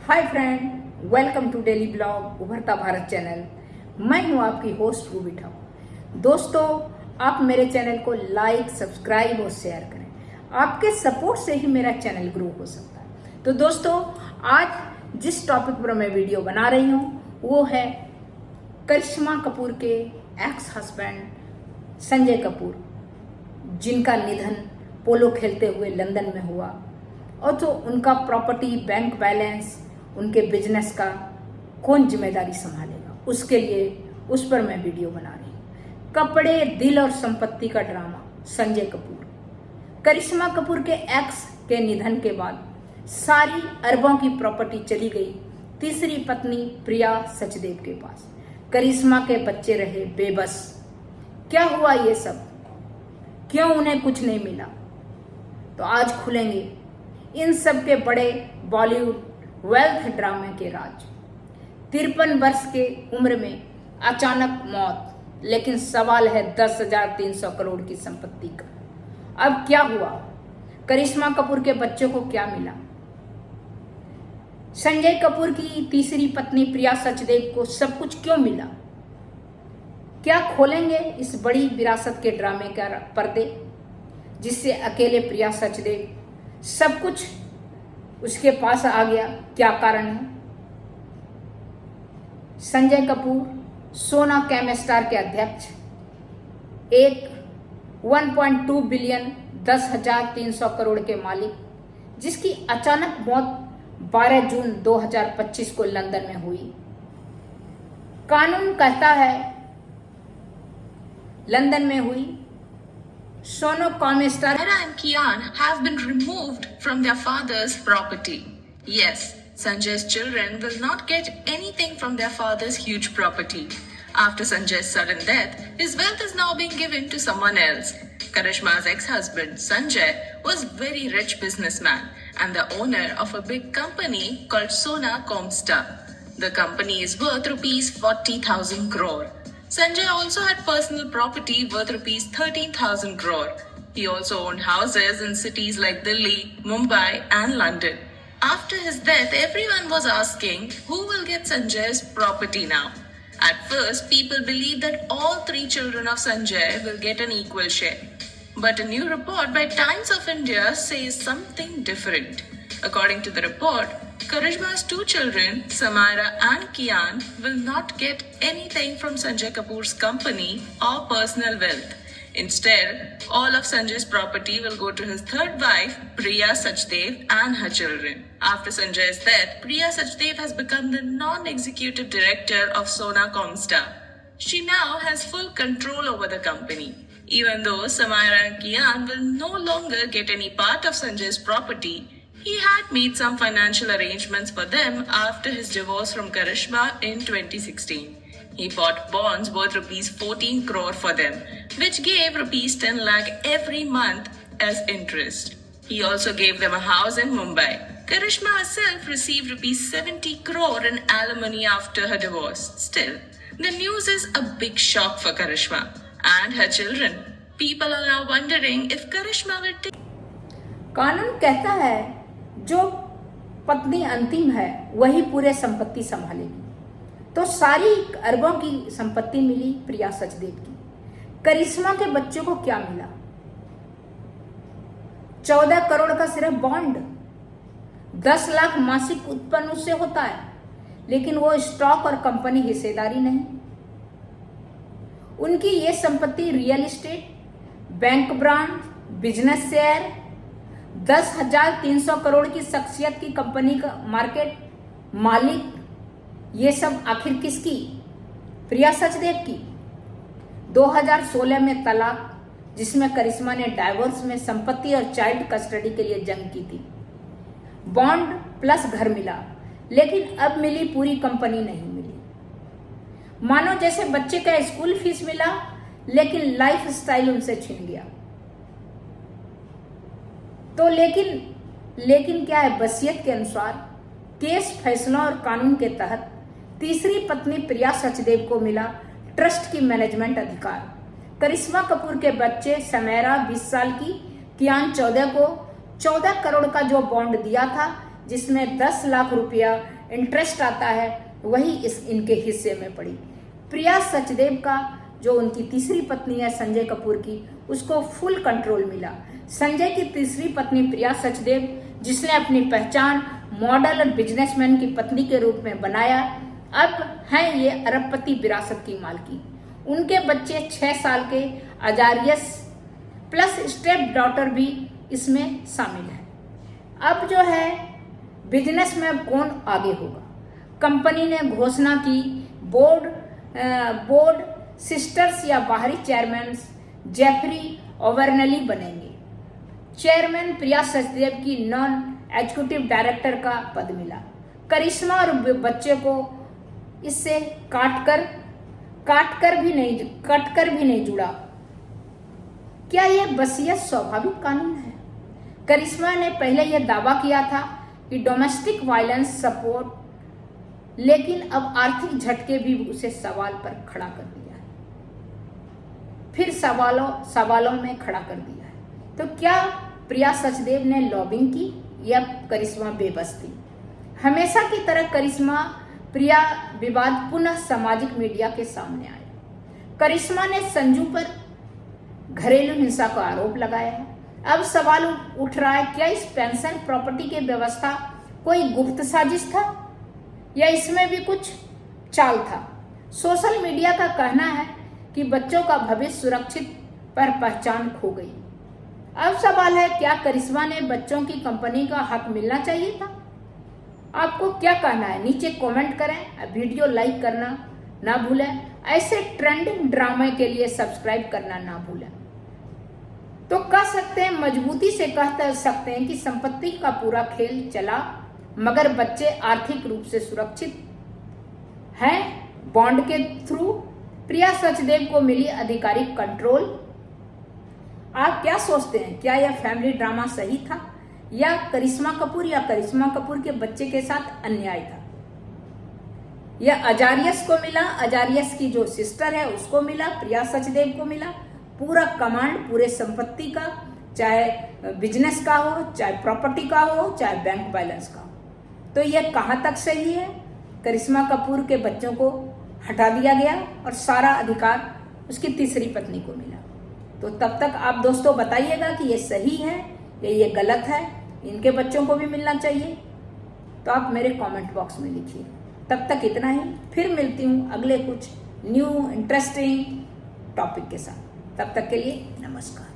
Hi friend, welcome to daily blog Ubharta Bharat channel. मैं हूं आपकी होस्ट रूबी ठाकुर। दोस्तों, आप मेरे चैनल को लाइक, सब्सक्राइब और शेयर करें। आपके सपोर्ट से ही मेरा चैनल ग्रो हो सकता है। तो दोस्तों, आज जिस टॉपिक पर मैं वीडियो बना रही हूं वो है करिश्मा कपूर के एक्स हस्बैंड संजय कपूर, जिनका निधन पोलो खेलते हुए लंदन में हुआ, और जो उनका प्रॉपर्टी, बैंक बैलेंस, उनके बिजनेस का कौन जिम्मेदारी संभालेगा, उसके लिए उस पर मैं वीडियो बना रही हूँ। कपड़े, दिल और संपत्ति का ड्रामा। संजय कपूर, करिश्मा कपूर के एक्स के निधन के बाद सारी अरबों की प्रॉपर्टी चली गई तीसरी पत्नी प्रिया सचदेव के पास। करिश्मा के बच्चे रहे बेबस। क्या हुआ ये सब? क्यों उन्हें कुछ नहीं मिला? तो आज खुलेंगे इन सब के बड़े बॉलीवुड वेल्थ ड्रामे के राज। 53 वर्ष के उम्र में अचानक मौत, लेकिन सवाल है 10,300 करोड़ की संपत्ति का। अब क्या हुआ? करिश्मा कपूर के बच्चों को क्या मिला? संजय कपूर की तीसरी पत्नी प्रिया सचदेव को सब कुछ क्यों मिला? क्या खोलेंगे इस बड़ी विरासत के ड्रामे का पर्दे, जिससे अकेले प्रिया सचदेव सब कुछ उसके पास आ गया? क्या कारण है? संजय कपूर सोना कैमस्टार के अध्यक्ष, एक 1.2 बिलियन 10,300 करोड़ के मालिक, जिसकी अचानक मौत 12 जून 2025 को लंदन में हुई। कानून कहता है लंदन में हुई। सोनो कैमस्टार Samira and Kian have been removed from their father's property. Yes, Sanjay's children will not get anything from their father's huge property. After Sanjay's sudden death, his wealth is now being given to someone else. Karishma's ex-husband, Sanjay, was a very rich businessman and the owner of a big company called Sona Comstar. The company is worth rupees 40,000 crore. Sanjay also had personal property worth rupees 13,000 crore. He also owned houses in cities like Delhi, Mumbai and London. After his death, everyone was asking who will get Sanjay's property now. At first, people believed that all 3 children of Sanjay will get an equal share. But a new report by Times of India says something different. According to the report, Karishma's 2 children, Samira and Kian, will not get anything from Sanjay Kapoor's company or personal wealth. Instead, all of Sanjay's property will go to his third wife, Priya Sachdev, and her children. After Sanjay's death, Priya Sachdev has become the non-executive director of Sona Comstar. She now has full control over the company. Even though Samira and Kian will no longer get any part of Sanjay's property, he had made some financial arrangements for them after his divorce from Karishma in 2016. He bought bonds worth rupees 14 crore for them, which gave rupees 10 lakh every month as interest. He also gave them a house in Mumbai. Karishma herself received rupees 70 crore in alimony after her divorce. Still, the news is a big shock for Karishma and her children. People are now wondering if Karishma will take. कानून कहता है जो पत्नी अंतिम है वही पूरे संपत्ति संभालेगी। तो सारी अरबों की संपत्ति मिली प्रिया सचदेव की। करिश्मा के बच्चों को क्या मिला? 14 करोड़ का सिर्फ बॉन्ड। 10 लाख मासिक उत्पन्न उससे होता है, लेकिन वो स्टॉक और कंपनी हिस्सेदारी नहीं। उनकी ये संपत्ति real estate, bank brand, business share, 10,300 crore की शख्सियत की कंपनी का मार्केट मालिक, ये सब आखिर किसकी? प्रिया सचदेव की। 2016 में तलाक, जिसमें करिश्मा ने डाइवोर्स में संपत्ति और चाइल्ड कस्टडी के लिए जंग की थी। बॉन्ड प्लस घर मिला, लेकिन अब मिली पूरी कंपनी नहीं मिली। मानो जैसे बच्चे का स्कूल फीस मिला, लेकिन लाइफ स्टाइल उनसे छिन गया। तो लेकिन क्या है? वसीयत के अनुसार केस फैसलों और कानून के तहत तीसरी पत्नी प्रिया सचदेव को मिला ट्रस्ट की मैनेजमेंट अधिकार। करिश्मा कपूर के बच्चे समेरा 20 साल की, कियान 14 को 14 करोड़ का जो बॉन्ड दिया था, जिसमें 10 लाख रुपया इंटरेस्ट आता है वही इनके हिस्से में पड़ी। प्रिया सचदेव का जो उनकी तीसरी पत्नी है संजय कपूर की, उसको फुल कंट्रोल मिला। संजय की तीसरी पत्नी प्रिया सचदेव, जिसने अपनी पहचान मॉडल और बिजनेसमैन की पत्नी के रूप में बनाया, अब हैं ये अरबपति विरासत की मालकी। उनके बच्चे 6 साल के अजारियस प्लस स्टेप डॉटर भी इसमें शामिल है। अब जो है बिजनेस में कौन आगे होगा, कंपनी ने घोषणा की बोर्ड सिस्टर्स या बाहरी चेयरमैन जेफरी ओवरनली बनेंगे। चेयरमैन प्रिया सचदेव की नॉन एग्जीक्यूटिव डायरेक्टर का पद मिला। करिश्मा और बच्चे को इससे कटकर भी नहीं जुड़ा। क्या यह वसीयत स्वाभाविक कानून है? करिश्मा ने पहले यह दावा किया था कि डोमेस्टिक वायलेंस सपोर्ट, लेकिन अब आर्थिक झटके भी उसे सवाल पर खड़ा कर दिया है। फिर सवालों में खड़ा कर दिया है। तो क्या प्रिया सचदेव ने लॉबिंग की या करिश्मा बेबस थी? हमेशा की तरह करिश्मा प्रिया विवाद पुनः सामाजिक मीडिया के सामने आया। करिश्मा ने संजू पर घरेलू हिंसा का आरोप लगाया है। अब सवाल उठ रहा है, क्या इस पेंशन प्रॉपर्टी की व्यवस्था कोई गुप्त साजिश था या इसमें भी कुछ चाल था? सोशल मीडिया का कहना है कि बच्चों का भविष्य सुरक्षित पर पहचान खो गई। अब सवाल है, क्या करिश्मा ने बच्चों की कंपनी का हक मिलना चाहिए था? आपको क्या कहना है? नीचे कमेंट करें। वीडियो लाइक करना ना भूलें। ऐसे ट्रेंडिंग ड्रामे के लिए सब्सक्राइब करना ना भूलें। तो कह सकते हैं, मजबूती से कह सकते हैं कि संपत्ति का पूरा खेल चला, मगर बच्चे आर्थिक रूप से सुरक्षित हैं। बॉन्ड के थ्रू प्रिया सचदेव को मिली आधिकारिक कंट्रोल। आप क्या सोचते हैं, क्या यह फैमिली ड्रामा सही था या करिश्मा कपूर के बच्चे के साथ अन्याय था? यह अजारियस को मिला, अजारियस की जो सिस्टर है उसको मिला, प्रिया सचदेव को मिला पूरा कमांड पूरे संपत्ति का, चाहे बिजनेस का हो, चाहे प्रॉपर्टी का हो, चाहे बैंक बैलेंस का हो। तो यह कहाँ तक सही है? करिश्मा कपूर के बच्चों को हटा दिया गया और सारा अधिकार उसकी तीसरी पत्नी को मिला। तो तब तक आप दोस्तों बताइएगा कि ये सही है या ये गलत है, इनके बच्चों को भी मिलना चाहिए? तो आप मेरे कमेंट बॉक्स में लिखिए। तब तक इतना ही, फिर मिलती हूँ अगले कुछ न्यू इंटरेस्टिंग टॉपिक के साथ। तब तक के लिए नमस्कार।